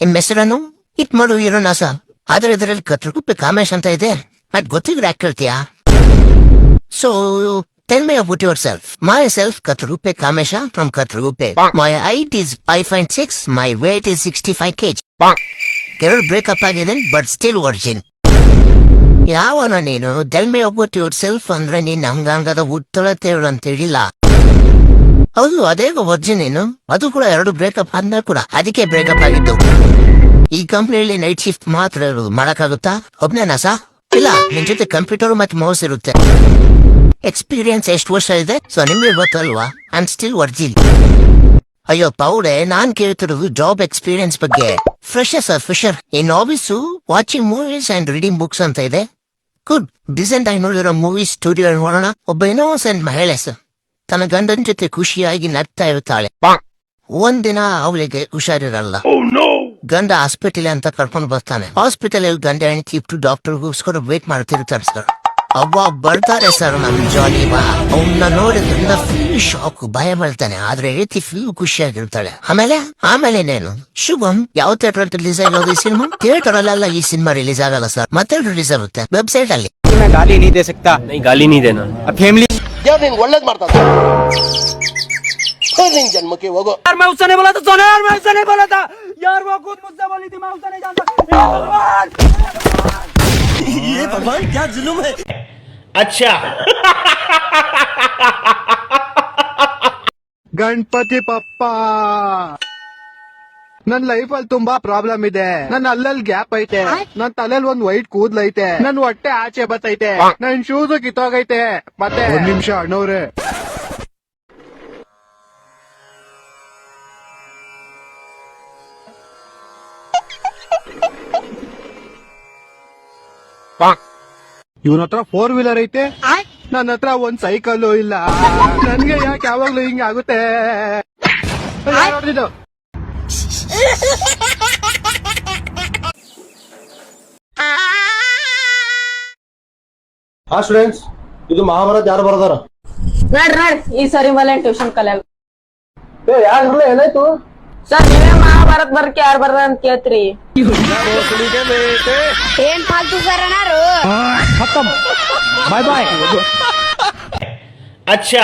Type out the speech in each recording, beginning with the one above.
ನಿಮ್ ಹೆಸರನ್ನು ಇಟ್ ಮಾಡು ಇರೋಣ ಸರ್. ಆದ್ರೆ ಇದರಲ್ಲಿ ಕತ್ರಗುಪ್ಪೆ ಕಾಮೇಶ್ ಅಂತ ಇದೆ. ಅದ್ ಗೊತ್ತಿದ್ರೆ ಯಾಕೆ ಕೇಳ್ತೀಯಾ? So tell me about yourself. Myself, Katraguppe Kamesha from Katraguppe. My height is 5'6", my weight is 65 kg. Kerala breakup agide, but still virgin. ಯಾವನ ನೀನು? Tell me about yourself ಅಂದ್ರೆ ನೀನ್ ಹಂಗಂಗದ ಉತ್ತಳತೇಳು ಅಂತ ಹೇಳಿಲ್ಲ. ಹೌದು, ಅದೇ ವರ್ಜಿನ್ ನೀನು. ಅದು ಕೂಡ 2 ಬ್ರೇಕಪ್ ಆದ್ಮೇಲೆ ಕೂಡ ಅದಕ್ಕೆ ಬ್ರೇಕಪ್ ಆಗಿದ್ದು. ಈ ಕಂಪ್ನಿಯಲ್ಲಿ ನೈಟ್ ಶಿಫ್ಟ್ ಮಾತ್ರ ಇರೋದು, ಮಾಡಕ್ಕಾಗುತ್ತಾ? ಒಬ್ನೇನಾ ಸಾ? ಇಲ್ಲ, ನಿನ್ ಜೊತೆ ಕಂಪ್ಯೂಟರ್ ಮತ್ತೆ ಮೌಸ್ ಇರುತ್ತೆ. ಎಕ್ಸ್ಪೀರಿಯನ್ಸ್ ಎಷ್ಟು ವರ್ಷ ಇದೆ? ಸೊ ನಿಮ್ಗೆ ಗೊತ್ತಲ್ವಾ? I am still Virgin. ಅಯ್ಯೋ ಪೌಡೆ, ನಾನ್ ಕೇಳ್ತಿರೋದು ಜಾಬ್ ಎಕ್ಸ್ಪೀರಿಯನ್ಸ್ ಬಗ್ಗೆ. Fresher in office watching movies and reading books ಅಂತ ಇದೆ. ಗುಡ್. ಡಿಸೆಂಟ್ ಆಗಿ ನೋಡಿರೋ ಮೂವೀಸ್ ಸ್ಟುಡಿಯೋ ನೋಡೋಣ. ಒಬ್ಬ ಇನ್ನೋಸೆಂಟ್ ಮಹಿಳೆ ಸರ್ ತನ್ನ ಗಂಡನ ಜೊತೆ ಖುಷಿಯಾಗಿ ನಗ್ತಾ ಇರ್ತಾಳೆ. ಒಂದಿನ ಅವಳಿಗೆ ಹುಷಾರಿರಲ್ಲ. ಗಂಡ ಹಾಸ್ಪಿಟಲ್ ಅಂತ ಕರ್ಕೊಂಡು ಬರ್ತಾನೆ. ಹಾಸ್ಪಿಟಲ್ ಗಂಡ ಹೆಂಡತಿ ಡಾಕ್ಟರ್ಗೋಸ್ಕರ ವೇಟ್ ಮಾಡ್ತಿರ್ತಾರೆ ಸರ್. ಅವ್ವ ಬರ್ತಾರೆ ಸರ್ ನಮ್ ಜಾಲಿ ಬಾ. ಅವನ್ನ ನೋಡಿದ್ರಿಂದ ಫುಲ್ ಶಾಕ್, ಭಯ ಬೀಳ್ತಾನೆ. ಆದ್ರೆ ಹೆಂಡತಿ ಫುಲ್ ಖುಷಿಯಾಗಿರ್ತಾಳೆ. ಆಮೇಲೆ ಶುಭಂ ಯಾವ ಥಿಯೇಟರ್ ರಿಲೀಸ್ ಆಗೋದು ಈ ಸಿನಿಮಾ? ಥಿಯೇಟರ್ ಅಲ್ಲ, ಈ ಸಿನಿಮಾ ರಿಲೀಸ್ ಆಗಲ್ಲ ಸರ್. ಮತ್ತೆ ರಿಲೀಸ್ ಆಗುತ್ತೆ ವೆಬ್ಸೈಟ್ ಅಲ್ಲಿ. ಗಾಲಿ ನೀ ದೇ ಸಕ್ತಾ? ಗಾಲಿ ನೀ ದೇನಾ? ಫ್ಯಾಮಿಲಿ ಯಾರು ನಿಂಗೆ ಒಳ್ಳೇದ್ ಮಾಡ್ತಾರೆ? ನಿನ್ ಜನ್ಮಕ್ಕೆ ಹೋಗೋ. यार मैं उससे नहीं बोला था सोना, यार मैं उससे नहीं बोला था यार, वो खुद मुझसे बोली थी, मैं उससे नहीं जानता। ये भगवान क्या जुल्म है। अच्छा ಗಣಪತಿ ಪಪ್ಪ, ನನ್ ಲೈಫ್ ಅಲ್ಲಿ ತುಂಬಾ ಪ್ರಾಬ್ಲಮ್ ಇದೆ. ನನ್ ಅಲ್ಲಲ್ಲಿ ಗ್ಯಾಪ್ ಐತೆ, ನನ್ ತಲೆಯಲ್ಲಿ ಒಂದ್ ವೈಟ್ ಕೂದ್ಲೈತೆ, ನನ್ ಹೊಟ್ಟೆ ಆಚೆ ಬತ್ತೈತೆ, ನನ್ ಶೂಸ್ ಕಿತ್ತೋಗೈತೆ. ಮತ್ತೆ 1 ನಿಮಿಷ ಅಣ್ಣವ್ರೆ. ಇವನ ಹತ್ರ 4 ವೀಲರ್ ಐತೆ, ನನ್ನ ಹತ್ರ ಒಂದ್ ಸೈಕಲ್ ಇಲ್ಲ. ನನ್ಗೆ ಯಾಕೆ ಯಾವಾಗ್ಲೂ ಹಿಂಗ ಆಗುತ್ತೆ? ಹಾ ಸ್ಟೂಡೆಂಟ್ಸ್, ಇದು ಮಹಾಭಾರತ ಯಾರು ಬರದಾರ? ನೋಡ್ರಿ ಈ ಸರಿ ಮೇಲೆ ಟ್ಯೂಷನ್ ಕಲಿಯಲ್ಲ. ಯಾರು ಏನಾಯ್ತು ಸರ್? ನೀವೇ ಮಹಾಭಾರತ್ ಬರ್ಕೆ ಯಾರು ಬರ್ದ ಅಂತ ಕೇಳ್ತ್ರಿ. ಏನ್ ಫಾಲ್ತು ಸರ್ ಅಣ್ಣಾರು? Bye bye. अच्छा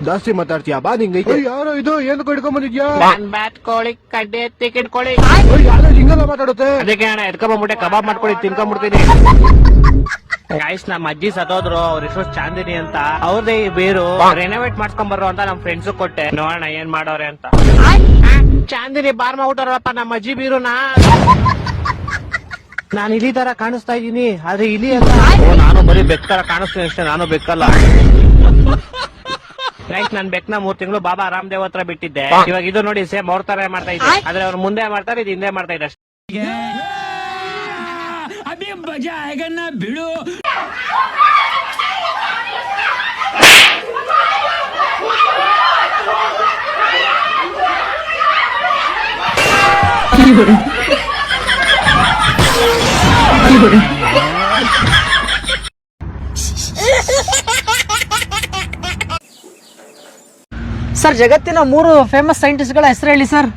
ಜಾಸ್ತಿ ಮಾತಾಡ್ತೀಯಾ? ಬಾ ನಿಂಗೈತೆ. ಯಾರೋ ಇದು ಏನು ಕಡ್ಕೊಂಡ್ ಬಂದಿದ್ಯಾ? ಬ್ಯಾಟ್ ಕೋಳಿ ಕಡ್ಡೆ ಟಿಕೆಟ್ ಕೋಳಿ ಯಾರೋ ಹಿಂಗಲ್ಲ ಮಾತಾಡುತ್ತೆ. ಅದಕ್ಕೆ ಅಣ್ಣ ಎತ್ಕೊಂಡ್ಬಿಟ್ಟೆ ಕಬಾಬ್ ಮಾಡ್ಕೊಳ್ಳಿ ತಿನ್ಕೊಂಡ್ಬಿಡ್ತೀನಿ. ಗಾಯ್ಸ್, ನಮ್ಮ ಅಜ್ಜಿ ಸತ್ತೋದ್ರು. ಅವ್ರ ಹೆಸರು ಚಾಂದಿನಿ ಅಂತ. ಅವ್ರದೇ ಈ ಬೇರು ರೆನೋವೇಟ್ ಮಾಡ್ಸ್ಕೊಂಡ್ ಬರ್ರೋ ಅಂತ ನಮ್ ಫ್ರೆಂಡ್ಸ್ ಕೊಟ್ಟೆ. ನೋಡೋಣ ಏನ್ ಮಾಡೋರೆ ಅಂತ. ಚಾಂದಿನಿ ಬಾರ್ ಮಾಡ್ಬಿಟ್ಟಾರಪ್ಪ ನಮ್ಮ ಅಜ್ಜಿ ಬೀರುನ. ನಾನು ಇಲಿ ತರ ಕಾಣಿಸ್ತಾ ಇದೀನಿ, ಆದ್ರೆ ಇಲಿ ಅಲ್ಲ. ನಾನು ಬರೀ ಬೆಕ್ ತರ ಕಾಣಿಸ್ತೀನಿ ಅಷ್ಟೇ, ನಾನು ಬೆಕ್ಕಲ್ಲ. ರೈಟ್, ನಾನ್ ಬೆಕ್ನ 3 ತಿಂಗಳು ಬಾಬಾ ರಾಮದೇವ್ ಹತ್ರ ಬಿಟ್ಟಿದ್ದೆ. ಇವಾಗ ಇದು ನೋಡಿ ಸೇಮ್ ಅವ್ರ ತರ ಮಾಡ್ತಾ ಇದ್ದೆ, ಆದ್ರೆ ಅವ್ರು ಮುಂದೆ ಮಾಡ್ತಾರೆ, ಇದು ಹಿಂದೆ ಮಾಡ್ತಾ ಇದ್ದೆ ಅಷ್ಟೇ. ಅಭಿ ಮಜಾ ಆಯೇಗಾ ನಾ ಬಿಡು. ಸರ್, ಜಗತ್ತಿನ 3 ಫೇಮಸ್ ಸೈಂಟಿಸ್ಟ್ಗಳ ಹೆಸರು ಹೇಳಿ sir.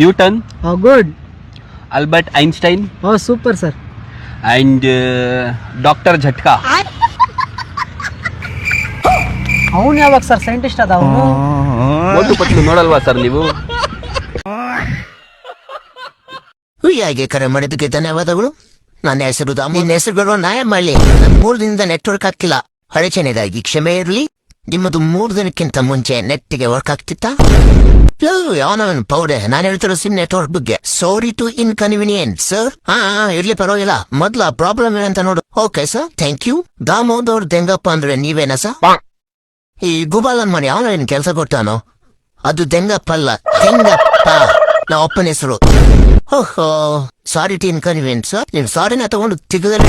Newton, good. Albert Einstein, super sir. And doctor Jhatka. ಅವನು ಯಾವಾಗ ಸರ್ ಸೈಂಟಿಸ್ಟ್ ಅದ? ಅವನು ಒಂದು ಪಟ್ಲು ನೋಡಲ್ವಾ ಸರ್ ನೀವು? ಹೀಗೆ ಕರೆ ಮಾಡಿದ್ದಕ್ಕೆ ಧನ್ಯವಾದಗಳು. ನನ್ನ ಹೆಸರು ದಾಮು. ನಿನ್ನ ಹೆಸರುಗಳು ನ್ಯಾಯ ಮಾಡಲಿ. ನನ್ 3 ದಿನದಿಂದ ನೆಟ್ವರ್ಕ್ ಆಗ್ತಿಲ್ಲ. ಅಡಚಣೆದಾಗಿ ಕ್ಷಮೆ ಇರಲಿ. ನಿಮ್ಮದು 3 ದಿನಕ್ಕಿಂತ ಮುಂಚೆ ನೆಟ್ಟಿಗೆ ವರ್ಕ್ ಆಗ್ತಿತ್ತಾ? ಯಾವನವನ್ ಪೌಡೆ, ನಾನು ಹೇಳ್ತಿರೋ ಸಿಮ್ ನೆಟ್ವರ್ಕ್ ಬಗ್ಗೆ. Sorry to inconvenient sir. ಇರ್ಲಿ ಪರವಾಗಿಲ್ಲ. ಮೊದ್ಲ ಪ್ರಾಬ್ಲಮ್ ಏನಂತ ನೋಡು. Okay sir, thank you. ದಾಮೋದವ್ರ ದೆಂಗಪ್ಪ ಅಂದ್ರೆ ನೀವೇನ ಸರ್? ಈ ಗುಬಾಲನ್ ಮನೆ ಅವನ ಏನ್ ಕೆಲಸ ಕೊಟ್ಟಾನೋ? ಅದು ದೆಂಗಪ್ಪ ಅಲ್ಲ, ದೆಂಗಪ್ಪ ನಾ ಅಪ್ಪನ ಹೆಸರು. ಓಹೋ, ಸಾರಿ ಟು ಇನ್ಕನ್ವೀನಿಯೆಂಟ್ ಸರ್. ನೀವು ಸಾರಿನ ತಗೊಂಡು ತಿಗದಲ್ಲಿ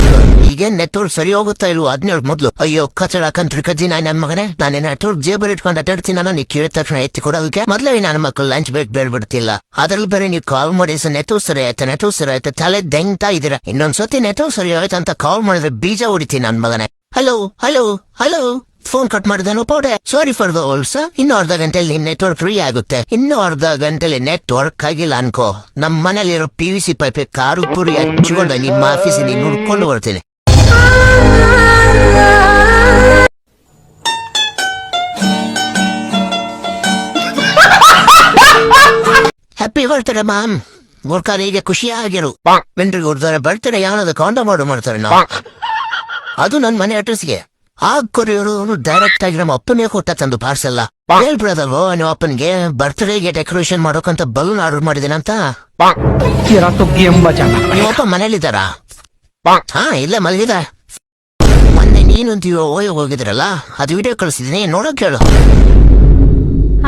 ಈಗೇನ್ ನೆಟ್ವರ್ಕ್ ಸರಿ ಹೋಗುತ್ತಾ ಇಲ್ವೋ ಅದನ್ನ ಮೊದ್ಲು. ಅಯ್ಯೋ ಕಚಡ ಕಂತ್ರಿ ಕಜ್ಜಿ ನನ್ನ ಮಗನೇ, ನಾನೇ ನೆಟ್ವರ್ಕ್ ಜೇಬರ್ ಇಟ್ಕೊಂಡು ಅಡ್ಡಾಡ್ತೀನಿ. ನಾನು ನೀವು ಕೇಳಿದ ತಕ್ಷಣ ಎತ್ತಿ ಕೊಡೋದಕ್ಕೆ ಮೊದ್ಲೇ ನನ್ನ ಮಕ್ಕಳು ಲಂಚ್ ಬ್ರೇಕ್ ಬೇಡ್ಬಿಡ್ತಿಲ್ಲ. ಅದ್ರಲ್ಲಿ ಬೇರೆ ನೀವು ಕಾಲ್ ಮಾಡಿ ಸರ್ ನೆಟ್ವರ್ಕ್ ಸರಿ ಆಯ್ತು ತಲೆ ದೆಂಗ್ತಾ ಇದೀರ. ಇನ್ನೊಂದ್ಸತಿ ನೆಟ್ವರ್ಕ್ ಸರಿ ಆಯ್ತು ಅಂತ ಕಾಲ್ ಮಾಡಿದ್ರೆ ಬೀಜ ಹೊಡಿತೀನಿ ನನ್ನ ಮಗನೇ. Hello hello hello phone cut ಮಾಡಿದನು ಪೌಡೆ. Sorry for the Hills. ಇನ್ನು ಅರ್ಧ ಗಂಟೆಲಿ ನಿಮ್ ನೆಟ್ವರ್ಕ್ ಫ್ರೀ ಆಗುತ್ತೆ. ಇನ್ನು ಅರ್ಧ ಗಂಟೆಲಿ ನೆಟ್ವರ್ಕ್ ಆಗಿಲ್ಲ ಅನ್ಕೋ, ನಮ್ ಮನೇಲಿರೋ PVC ಪೈಪ್ ಕಾರು ಪುರಿ ಹಚ್ಚಿಕೊಂಡು ನಿಮ್ಮ ಆಫೀಸಿಗೆ ನುಡ್ಕೊಂಡು ಬರ್ತೀನಿ. ಹ್ಯಾಪಿ ಬರ್ತಾರೆ ಮ್ಯಾಮ್. ಮೂರ್ಖರಿಗೆ ಖುಷಿಯಾಗಿರು. ವೆಂಟ್ರಿಗೆ ಹೊಡ್ತಾರೆ ಬರ್ತಾರೆ, ಯಾವ್ದು ಕಾಂಡಮ್ ಆರ್ಡರ್ ಮಾಡ್ತಾರೆ ನಾವು. ಅದು ನನ್ ಮನೆ ಅಡ್ರೆಸ್ಗೆ. ಆ ಕೊರಿಯರು ಡೈರೆಕ್ಟ್ ಆಗಿ ನಮ್ಮ ಅಪ್ಪನಿಗೆ ಕೊಟ್ಟ ತಂದು ಪಾರ್ಸೆಲ್ಲ. ಹೇಳ್ಬಿಡೋದಲ್ವೋ ನಿಮ್ಮ ಅಪ್ಪನಿಗೆ ಬರ್ತ್ಡೇಗೆ ಡೆಕೋರೇಷನ್ ಮಾಡೋಕಂತ ಬಲೂನ್ ಆರ್ಡರ್ ಮಾಡಿದೀನಂತ. ನಿಮ್ಮ ಅಪ್ಪ ಮನೇಲಿದ್ದಾರಾ? ಹಾ, ಇಲ್ಲ ಮಲಗಿದ. ಮೊನ್ನೆ ನೀನಂತೀವೋ ಹೋಗಿದ್ರಲ್ಲ, ಅದು ವಿಡಿಯೋ ಕಳಿಸಿದೀನಿ, ನೋಡೋಕ್ ಹೇಳು.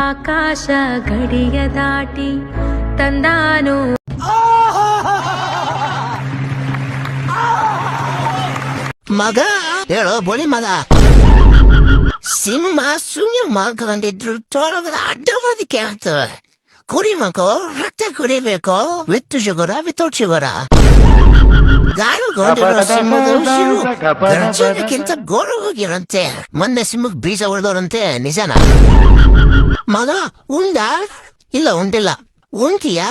ಆಕಾಶ ಗಡಿಯ ದಾಟಿ ತಂದಾನು ಮಗ ಹೇಳೋ ಬೋಳಿ ಮಗ. ಸಿಂಹ ಸುಮ್ಮನೆ ಮಲ್ಕೊಂಡಿದ್ರು ತೋಳದ ಅಡ್ಡವಾದಕ್ಕೆ ಆಗ್ತವೆ. ಕುಡಿಬೇಕು, ರಕ್ತ ಕುಡಿಬೇಕು. With sugar without sugar. ಗಾರುಗೊಂಡಿರೋ ಸಿಂಹದ ಉಸಿರು ಗರ್ಜನೆಗಿಂತ ಗೋರವಾಗಿರಂತೆ. ಮೊನ್ನೆ ಸಿಂಹಕ್ಕೆ ಬೀಜ ಹೊಡೆದವರಂತೆ, ನಿಜಾನ? ಮಗ ಉಂಡ? ಇಲ್ಲ ಉಂಡಿಲ್ಲ. ಉಂಟಿಯಾ?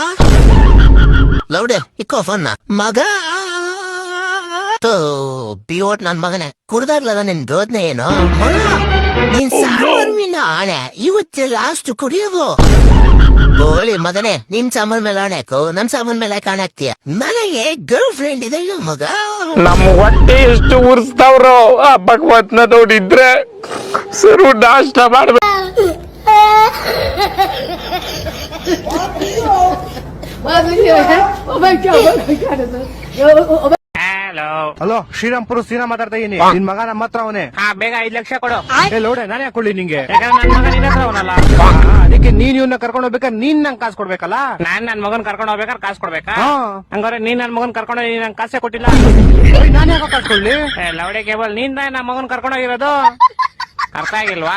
ಲೌಡೆ ಇಕ್ಕೋ ಫೋನ್ನ. ಮಗ ಬಿಯೋಟ್ ನನ್ ಮಗನೇ, ಕುಡ್ದಾಗ್ಲದ ನಿನ್ ಬೋದ್ನೆ ಏನು? ನೀನ್ ಸಾಮರ್ಮಿನ ಆಣೆ, ಇವತ್ತು ಲಾಸ್ಟ್ ಕುಡಿಯೋದು. ಬೋಳಿ ಮಗನೇ, ನಿನ್ ಸಾಮಾನ್ ಮೇಲೆ ಆಣೆಕು, ನನ್ ಸಾಮಾನ್ ಮೇಲೆ ಕಾಣಾಕ್ತೀಯ. ನನಗೆ ಗರ್ಲ್ ಫ್ರೆಂಡ್ ಇದೆ ಮಗ. ನಮ್ ಹೊಟ್ಟೆ ಎಷ್ಟು ಉರ್ಸ್ತಾವ್ರೋ ಆ ಭಗವತ್ನ ನೋಡಿದ್ರೆ ಸರು ನಾಷ್ಟ ಮಾಡ್ಬೇಕು. ಹಲೋ, ಶ್ರೀರಾಮ್ಪುರ ಸೀನಾ ಮಾತಾಡ್ತಾ ಇದೀನಿ. ನಿನ್ ಮಗ ನಮ್ಮ ಹತ್ರ ಅವನೇ. ಹಾ, ಬೇಗ 5 ಲಕ್ಷ ಕೊಡು. ಲೋಡೆ ನಾನೇ ಹಾಕೊಳ್ಳಿ ನಿಂಗೆ. ಯಾಕಂದ್ರೆ ನನ್ ಮಗ ನಿನ್ನ ಹತ್ರ ಅವನಲ್ಲ. ಅದಕ್ಕೆ ನೀನ್ ಇವನ್ನ ಕರ್ಕೊಂಡು ಹೋಗ್ಬೇಕಾದ್ರೆ ನೀನ್ ನಂಗೆ ಕಾಸು ಕೊಡ್ಬೇಕಲ್ಲ. ನಾನ್ ನನ್ ಮಗನ್ ಕರ್ಕೊಂಡು ಹೋಗ್ಬೇಕಾದ್ರೆ ಕಾಸು ಕೊಡ್ಬೇಕಾ? ಹಾ. ಹಂಗಾರೆ ನೀನ್ ನನ್ ಮಗನ್ ಕರ್ಕೊಂಡು ನೀನ್ ನಂಗೆ ಕಾಸೇ ಕೊಟ್ಟಿಲ್ಲ. ನಾನು ಯಾಕೆ ಕಟ್ಕೊಳ್ಳಿ? ಲವಡೆ ಕೇಬಲ್ ನೀನ್ ನನ್ನ ಮಗನ್ ಕರ್ಕೊಂಡು ಹೋಗಿರೋದು. ಅರ್ಥ ಆಗಿಲ್ವಾ?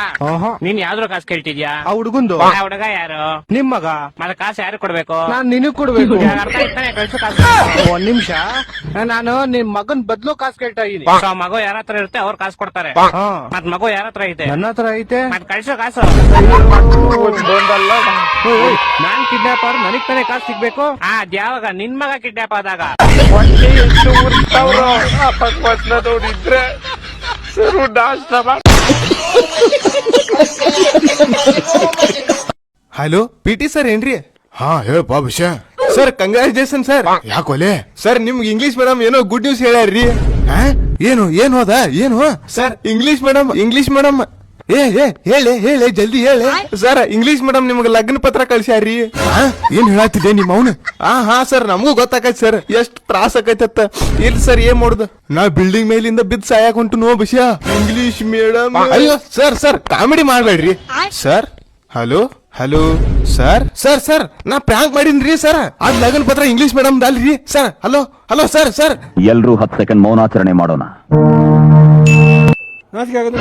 ನೀನ್ ಯಾವ್ದ್ರ ಕಾಸು ಕೇಳ್ತಿದ್ಯಾ? ಆ ಹುಡುಗಂದು. ಆ ಹುಡುಗ ಯಾರು? ನಿಮ್ ಮಗ. ಮತ್ತೆ ಕಾಸು ಯಾರು ಕೊಡ್ಬೇಕು? ನಾನ್ ನಿನಗ್ ಕೊಡ್ಬೇಕು. ಅರ್ಥ ಆಯ್ತಾನೆ, ಕಳ್ಸು ಕಾಸು. ಒಂದ್ ನಿಮಿಷ, ನಾನು ನಿಮ್ ಮಗನ್ ಬದ್ಲು ಕಾಸು ಕೇಳ್ತಾ ಇದೀನಿ. ಸೊ ಮಗು ಯಾರ ಹತ್ರ ಇರುತ್ತೆ ಅವ್ರು ಕಾಸು ಕೊಡ್ತಾರೆ. ಮತ್ ಮಗು ಯಾರ ಹತ್ರ ಐತೆ? ನನ್ನ ಹತ್ರ ಐತೆ. ಮತ್ ಕಳ್ಸೋ ಕಾಸು. ನಾನ್ ಕಿಡ್ನಾಪರ್, ನನಗ್ ತಾನೇ ಕಾಸು ಸಿಗ್ಬೇಕು. ಅದ್ಯಾವಾಗ ನಿನ್ ಮಗ ಕಿಡ್ನಾಪ್ ಆದಾಗ? ನೋಡಿದ್ರೆ ಹಲೋ, PT ಸರ್ ಏನ್ರಿ? ಹಾ ಹೇಳಪ್ಪ ವಿಷಯ. Sir congratulation sir. ಯಾಕೋಲೆ ಸರ್, ನಿಮ್ಗೆ ಇಂಗ್ಲಿಷ್ ಮೇಡಮ್ ಏನೋ ಗುಡ್ ನ್ಯೂಸ್ ಹೇಳ್ಯಾರ್ರಿ. ಏನು ಹೋದ ಏನು ಸರ್? ಇಂಗ್ಲಿಷ್ ಮೇಡಮ್ ಹೇಳಿ ಜಲ್ದಿ ಹೇಳಿ ಸರ್. ಇಂಗ್ಲಿಷ್ ಮೇಡಮ್ ನಿಮ್ಗೆ ಲಗ್ನ ಪತ್ರ ಕಳ್ಸ್ಯಾರ್ರಿ. ಏನ್ ಹೇಳತ್ತಿದ್ದೆ ನಿಮ್ಮ ಅವನು? ಹಾ ಸರ್, ನಮಗೂ ಗೊತ್ತಾಕೈತಿ ಸರ್ ಎಷ್ಟ್ ತ್ರಾಸ ಆಕೈತತ್ತ. ಇಲ್ಲ ಸರ್, ಏನ್ ಮಾಡುದು, ನಾ ಬಿಲ್ಡಿಂಗ್ ಮೇಲಿಂದ ಬಿದ್ದು ಸಾಯಕ್ ಹೊಂಟು ನೋ ವಿಷಯ. English madam. ಅಯ್ಯೋ ಸರ್ ಕಾಮಿಡಿ ಮಾಡ್ಬೇಡ್ರಿ ಸರ್. ಹಲೋ ಸರ್, ನಾ ಪ್ರ್ಯಾಂಕ್ ಮಾಡಿನ್ರಿ ಸರ್. ಅದ್ ಲಗನ್ ಪತ್ರ ಇಂಗ್ಲಿಷ್ ಮೇಡಮ್ ಅಲ್ರಿ ಸರ್. Hello sir. ಎಲ್ರೂ 10 ಸೆಕೆಂಡ್ ಮೌನಾಚರಣೆ ಮಾಡೋಣ. ನಾಚಿಕೆ ಆಗೋದು